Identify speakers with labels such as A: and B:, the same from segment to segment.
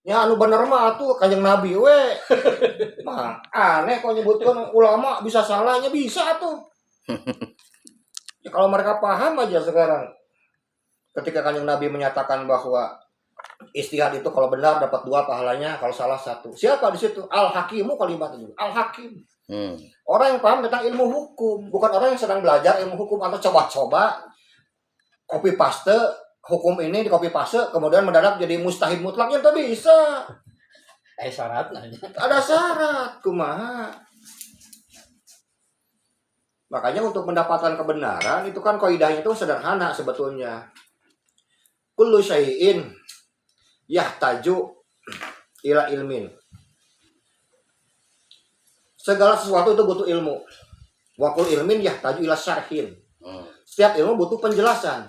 A: Ya anu bener mah tuh Kanjeng Nabi we. Mah aneh kok nyebutkan ulama bisa salahnya bisa tuh. Ya, kalau mereka paham aja sekarang. Ketika Kanjeng Nabi menyatakan bahwa istihad itu kalau benar dapat 2 pahalanya, kalau salah 1. Siapa di situ? Al-Hakimu kalimat itu. Al-Hakim. Orang yang paham tentang ilmu hukum, bukan orang yang sedang belajar ilmu hukum atau coba-coba copy paste hukum ini di copy paste kemudian mendadak jadi mustahil mutlak yang tak bisa.
B: Syaratnya.
A: Ada syarat, kumaha. Makanya untuk mendapatkan kebenaran itu kan kaidahnya itu sederhana sebetulnya. Kullu syai'in yahtaju ila ilmin. Segala sesuatu itu butuh ilmu. Wa kullu ilmin yahtaju ila syarhin. Setiap ilmu butuh penjelasan.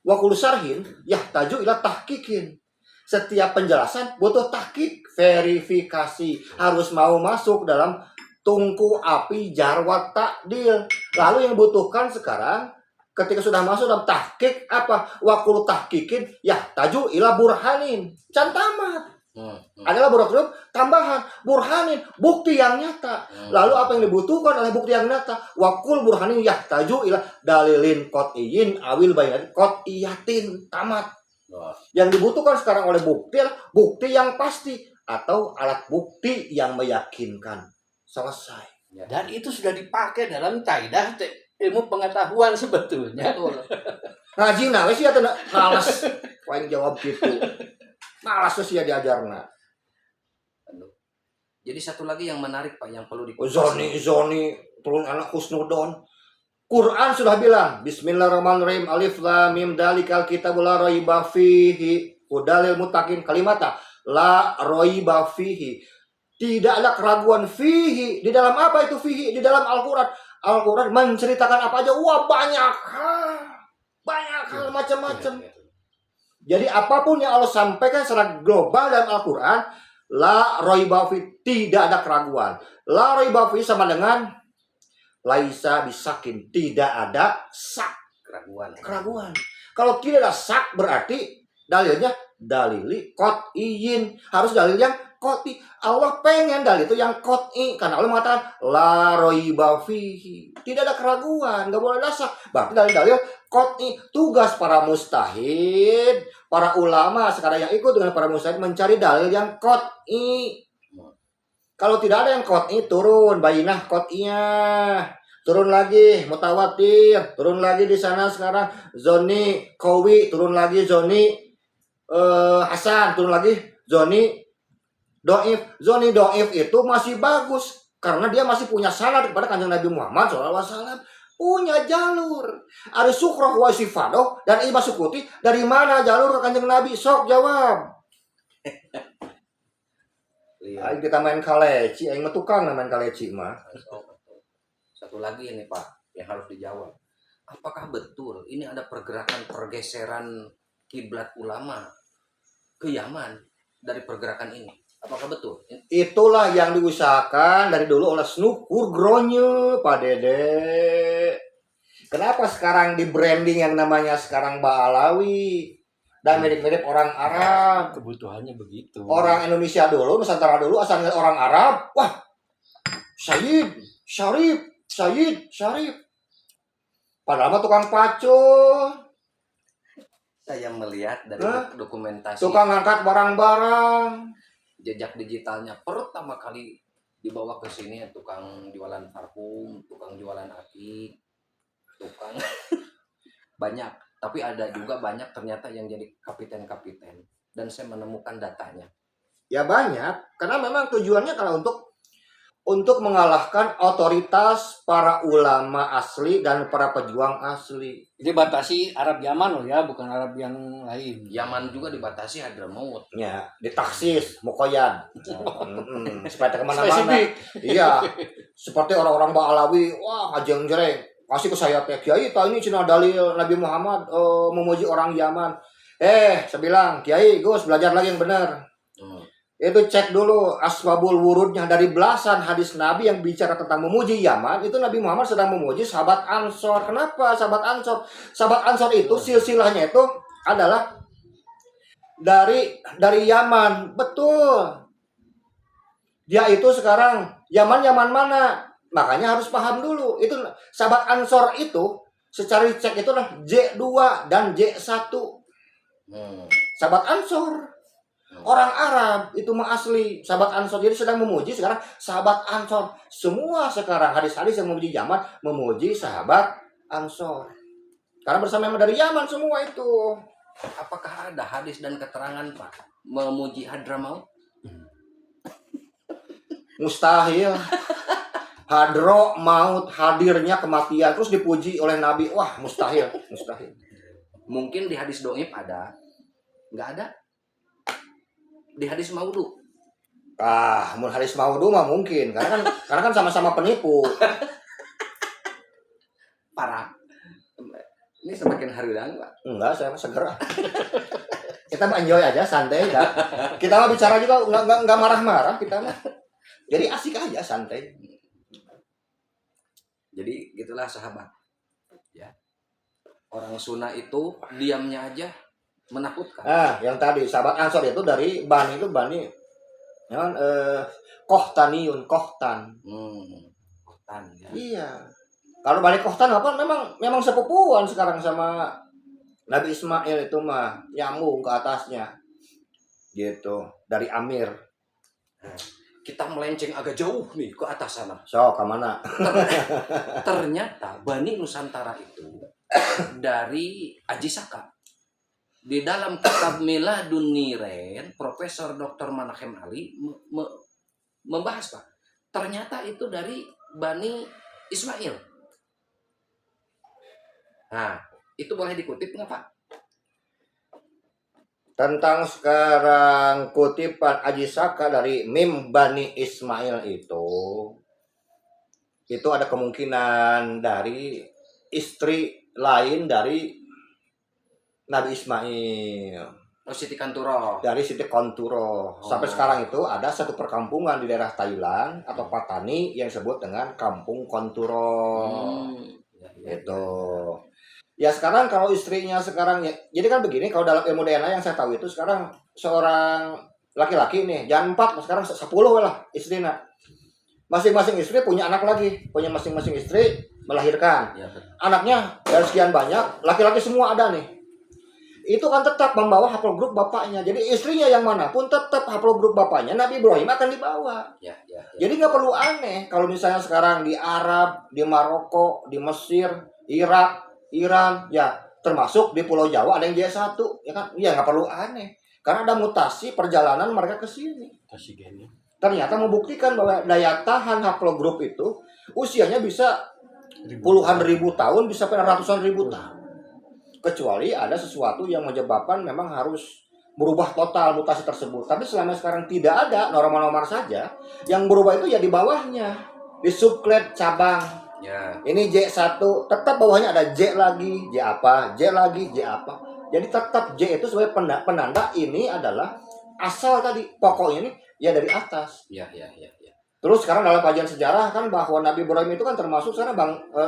A: Wa kullu syarhin yahtaju ila tahqiqin. Setiap penjelasan butuh tahqiq, verifikasi, harus mau masuk dalam tungku api jarwat takdil. Lalu yang dibutuhkan sekarang ketika sudah masuk dalam tahqiq apa? Wa kullu tahqiqin yahtaju ila burhanin. Can tamat. Adalah burhan tambahan, burhanin, bukti yang nyata. Lalu apa yang dibutuhkan oleh bukti yang nyata? Wakul burhanin yahtaju ila dalilin qot'iyin awil bayinatin qot'iyatin. Tamat. Yang dibutuhkan sekarang oleh bukti yang pasti atau alat bukti yang meyakinkan. Selesai.
B: Dan itu sudah dipakai dalam kaidah ilmu pengetahuan sebetulnya.
A: Ngaji nawe sih atuh males. Wae jawab gitu. Malas tuh sih ya diajarna.
C: Jadi satu lagi yang menarik Pak yang perlu dikupas.
A: Zoni turun anak husnudon. Quran sudah bilang Bismillahirrahmanirrahim alif lam mim dalikal kitabul la raiba fihi hudalil muttaqin kalimata la raiba fihi. Tidak ada keraguan fihi. Di dalam apa itu fihi? Di dalam Al-Qur'an. Al-Qur'an menceritakan apa aja? Wah, banyak hal macam-macam. Jadi apapun yang Allah sampaikan secara global dalam Al-Quran, la raiba fi, tidak ada keraguan. La raiba fi sama dengan laisa bisakin, tidak ada sak, keraguan. Kalau tidak ada sak berarti dalilnya dalili qot'iyin, harus dalil yang qot'i. Allah pengen dalil itu yang qot'i karena Allah mengatakan la raiba fihi, tidak ada keraguan, enggak boleh ada sak. Berarti dalil qot'i. Tugas para mustahid, para ulama sekarang yang ikut dengan para mustahid mencari dalil yang qot'i. Kalau tidak ada yang qot'i, turun bayinah qot'iyah, turun lagi mutawatir, turun lagi di sana sekarang zoni qawi, turun lagi zoni hasan, turun lagi zoni doif. Zoni doif itu masih bagus karena dia masih punya sanad kepada Kanjeng Nabi Muhammad SAW. Punya jalur. Ada sukroh wa sifadoh dan ibah sukuti. Dari mana jalur ke Kanjeng Nabi? Sok jawab. Ayo kita main kaleci. Ayo tukang main kaleci mah.
C: Satu lagi ini Pak yang harus dijawab. Apakah betul ini ada pergeseran kiblat ulama ke Yaman dari pergerakan ini? Apakah betul?
A: Itulah yang diusahakan dari dulu oleh Snukur Gronye, Pak Dede. Kenapa sekarang di branding yang namanya sekarang Ba'alawi dan mirip-mirip orang Arab?
B: Kebutuhannya begitu.
A: Orang Indonesia dulu, Nusantara dulu asalnya orang Arab. Wah, Sayyid, Syarif. Padahal mah tukang pacul.
C: Saya melihat dari dokumentasi
A: tukang ngangkat barang-barang.
C: Jejak digitalnya pertama kali dibawa ke sini tukang jualan parfum, tukang jualan aki, tukang banyak. Tapi ada juga banyak ternyata yang jadi kapiten dan saya menemukan datanya.
A: Ya banyak, karena memang tujuannya kalau untuk mengalahkan otoritas para ulama asli dan para pejuang asli.
B: Jadi batasi Arab Yaman loh ya, bukan Arab yang lain.
C: Yaman juga dibatasi Hadramaut.
A: Ya, ditaksis, Mukoyan. Supaya kemana-mana. Iya, seperti orang-orang Ba'alawi, wah ajeng jereng. Kasih ke saya teh, Kiai, tahu ini cina dalil Nabi Muhammad memuji orang Yaman. Saya bilang, Kiai, Gus belajar lagi yang benar. Itu cek dulu asbabul wurudnya dari belasan hadis Nabi yang bicara tentang memuji Yaman. Itu Nabi Muhammad sedang memuji sahabat Ansor. Kenapa sahabat Ansor? Sahabat Ansor itu silsilahnya itu adalah dari Yaman, betul. Dia itu sekarang Yaman mana? Makanya harus paham dulu. Itu sahabat Ansor itu secara dicek itu lah J2 dan J1.
C: Hmm.
A: Sahabat Ansor. Orang Arab itu mah asli sahabat Ansor. Jadi sedang memuji sekarang sahabat Ansor. Semua sekarang hadis-hadis yang memuji Yaman memuji sahabat Ansor. Karena bersama dari Yaman semua itu.
C: Apakah ada hadis dan keterangan Pak memuji Hadramaut?
A: Mustahil. Hadro maut, hadirnya kematian terus dipuji oleh Nabi. Wah, mustahil.
C: Mungkin di hadis doib ada, nggak ada. Di hadis maudhu.
A: Mun hadis maudhu mah mungkin karena kan sama-sama penipu.
C: Parah. Ini semakin hari ulang Pak.
A: Enggak, saya mah segera. Kita mah enjoy aja, santai. Kita mah bicara juga enggak marah-marah kita mah. Jadi asik aja, santai.
C: Jadi gitulah sahabat. Ya. Orang Sunda itu diamnya aja menakutkan.
A: Yang tadi sahabat Ansor itu dari Bani ya kan Kohtan.
C: Kohtan ya.
A: Iya. Kalau Bani Kohtan apa memang sepupuan sekarang sama Nabi Ismail itu mah nyambung ke atasnya. Gitu, dari Amir.
C: Kita melenceng agak jauh nih ke atas sana.
A: So, ke mana?
C: Ternyata Bani Nusantara itu dari Aji Saka. Di dalam kitab Miladun Niren, Profesor Dr. Manahem Ali membahas Pak. Ternyata itu dari Bani Ismail. Nah, itu boleh dikutip nggak Pak?
A: Tentang sekarang kutipan Aji Saka dari Mim Bani Ismail itu ada kemungkinan dari istri lain dari Nabi Ismail.
C: Siti Kanturo.
A: Dari Siti Kanturo. Sampai sekarang itu ada satu perkampungan di daerah Thailand atau Patani yang disebut dengan Kampung Kanturo. Itu. Ya sekarang kalau istrinya sekarang ya, jadi kan begini kalau dalam ilmu DNA yang saya tahu itu sekarang seorang laki-laki nih, jangan 4, sekarang 10 lah istrinya. Masing-masing istri punya anak lagi, punya masing-masing istri melahirkan.
C: Ya,
A: anaknya dari sekian banyak, laki-laki semua ada nih. Itu kan tetap membawa haplogrup bapaknya. Jadi istrinya yang manapun tetap haplogrup bapaknya Nabi Ibrahim akan dibawa.
C: Ya.
A: Jadi nggak perlu aneh kalau misalnya sekarang di Arab, di Maroko, di Mesir, Irak, Iran, ya termasuk di Pulau Jawa ada yang J1, ya kan? Ya nggak perlu aneh, karena ada mutasi perjalanan mereka ke sini. Ternyata membuktikan bahwa daya tahan haplogrup itu usianya bisa puluhan ribu tahun, bisa sampai ratusan ribu tahun. Kecuali ada sesuatu yang menyebabkan memang harus berubah total mutasi tersebut. Tapi selama sekarang tidak ada, normal-normal saja, yang berubah itu ya di bawahnya, di subklet cabang.
C: Ya.
A: Ini J1, tetap bawahnya ada J lagi, J apa, J lagi, J apa. Jadi tetap J itu sebagai penanda ini adalah asal tadi, pokoknya ini ya dari atas.
C: Ya.
A: Terus sekarang dalam kajian sejarah kan bahwa Nabi Ibrahim itu kan termasuk sekarang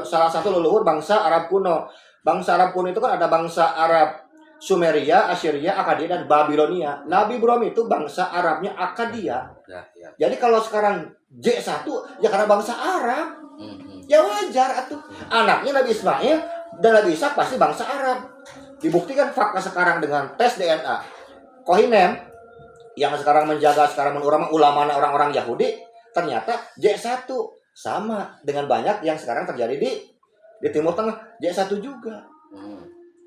A: salah satu leluhur bangsa Arab kuno. Bangsa Arab kuno itu kan ada bangsa Arab Sumeria, Assyria, Akkadia, dan Babilonia. Nabi Ibrahim itu bangsa Arabnya Akkadia.
C: Ya.
A: Jadi kalau sekarang J1 ya karena bangsa Arab. Ya wajar atuh. Anaknya Nabi Ismail dan Nabi Ishak pasti bangsa Arab. Dibuktikan fakta sekarang dengan tes DNA. Kohinem yang sekarang menjaga sekarang ulama orang-orang Yahudi, ternyata J1 sama dengan banyak yang sekarang terjadi di Timur Tengah, J1 juga.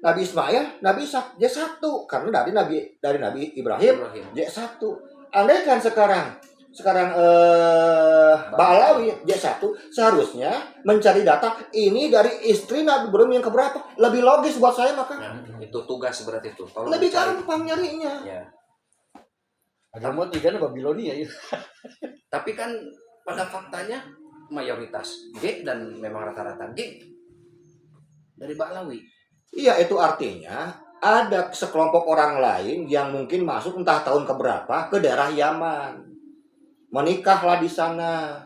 A: Nabi Ismail, Nabi Ishak J1 karena dari Nabi Ibrahim. J1. Andai kan sekarang Ba'alawi J1 seharusnya mencari data ini dari istri Nabi Ibrahim yang keberapa, lebih logis buat saya maka.
C: Itu tugas berarti itu.
A: Lebih gampang nyarinya.
C: Ya.
B: Ada mau tiga Babilonia ya.
C: Tapi kan pada faktanya mayoritas G dan memang rata-rata G dari Ba'alawi.
A: Iya, itu artinya ada sekelompok orang lain yang mungkin masuk entah tahun keberapa ke daerah Yaman. Menikahlah di sana.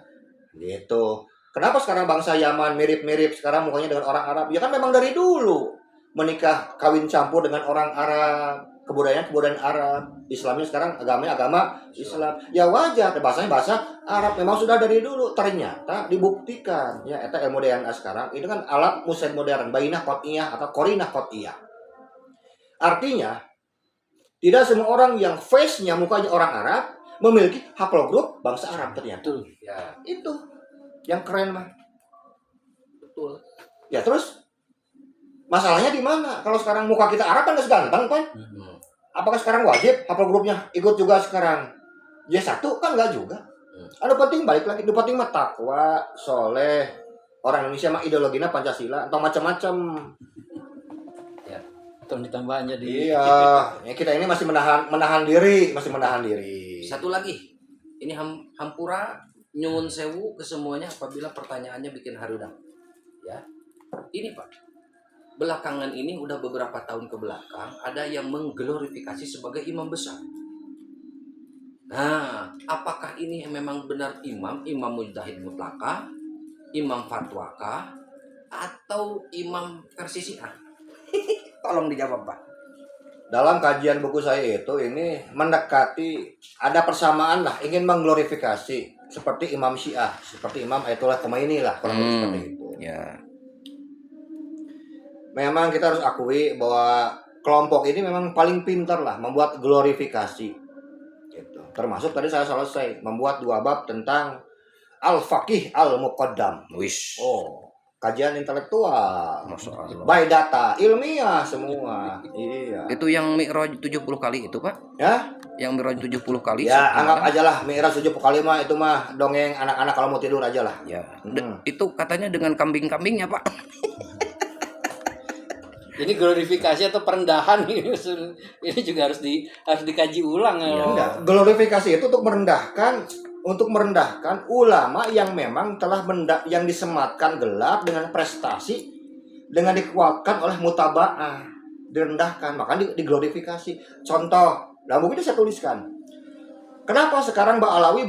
A: Gitu. Kenapa sekarang bangsa Yaman mirip-mirip sekarang mukanya dengan orang Arab? Ya kan memang dari dulu menikah kawin campur dengan orang Arab. kebudayaan Arab. Islamnya sekarang agamanya agama Islam. Ya wajar, bahasanya bahasa Arab. Memang sudah dari dulu. Ternyata dibuktikan ya eta ilmu DNA sekarang itu kan alat musen modern, bainah qot'iyah atau korinah qot'iyah. Artinya tidak semua orang yang face-nya mukanya orang Arab memiliki haplogroup bangsa Arab ternyata.
B: Betul.
C: Ya,
A: Itu yang keren mah.
C: betul.
A: Ya terus masalahnya di mana? Kalau sekarang muka kita Arab kan nggak seganteng kan?
C: Hmm.
A: Apakah sekarang wajib haplogrupnya ikut juga sekarang? Ya satu kan nggak juga. Ada penting balik lagi. Itu penting mah takwa, soleh. Orang Indonesia mah ideologinya Pancasila atau macam-macam.
B: Atau ditambah jadi
A: Iya, ya kita ini masih menahan diri, masih menahan diri.
C: Satu lagi, ini hampura nyuwun sewu ke semuanya apabila pertanyaannya bikin harudak. Ya, ini Pak, belakangan ini udah beberapa tahun ke belakang ada yang mengglorifikasi sebagai imam besar. Nah, apakah ini memang benar imam mujtahid mutlakah, imam fatwakah, atau imam versi Syiah? Tolong dijawab Pak.
A: Dalam kajian buku saya itu ini mendekati ada persamaan lah, ingin mengglorifikasi seperti Imam Syiah, seperti Imam Ayatollah Khomeini lah, kurang lebih seperti itu.
C: Ya.
A: Memang kita harus akui bahwa kelompok ini memang paling pintar lah membuat glorifikasi. Gitu. Termasuk tadi saya selesai membuat 2 bab tentang Al-Faqih Al-Muqaddam.
C: Wish.
A: Oh, kajian intelektual.
C: Masya Allah.
A: By data, ilmiah semua. Iya.
C: Itu yang Mi'raj 70 kali itu Pak?
A: Ya?
C: Yang Mi'raj 70 kali?
A: Ya, anggap aja lah Mi'raj 7 kali mah itu mah dongeng anak-anak kalau mau tidur aja lah.
C: Ya.
A: Hmm.
C: Itu katanya dengan kambing-kambingnya Pak.
B: ini glorifikasi atau perendahan ini juga harus dikaji ulang.
C: Iya.
A: Enggak, glorifikasi itu untuk merendahkan ulama yang memang telah yang disematkan gelap dengan prestasi dengan dikuatkan oleh mutaba'ah, direndahkan, maka diglorifikasi. Contoh, dalam buku itu saya tuliskan. Kenapa sekarang Mbak Alawi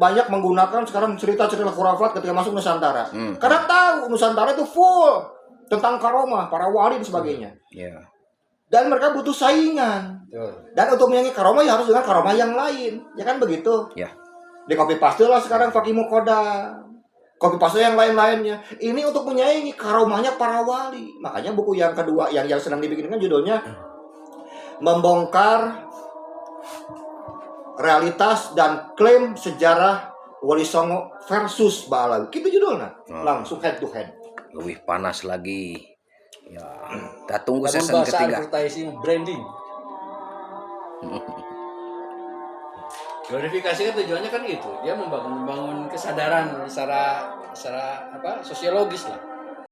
A: banyak menggunakan sekarang cerita-cerita khurafat ketika masuk Nusantara? Karena tahu Nusantara itu full tentang karomah, para wali dan sebagainya.
C: Ya.
A: Dan mereka butuh saingan. Dan untuk menyanyi karomah ya harus dengan karomah yang lain. Ya kan begitu?
C: Ya.
A: Di copy paste lah sekarang Fakih Muqaddam. Copy paste yang lain-lainnya. Ini untuk menyaingi karomahnya para wali. Makanya buku yang kedua yang sedang dibikinkan judulnya Membongkar Realitas dan Klaim Sejarah Wali Songo versus Mbak Alawi. Gitu judulnya. Langsung head to head.
C: Lebih panas lagi. Ya, kita tunggu
B: Namun
C: season
B: bahasa
C: ketiga.
B: advertising branding. Glorifikasi kan tujuannya kan gitu. Dia membangun kesadaran secara sosiologis lah.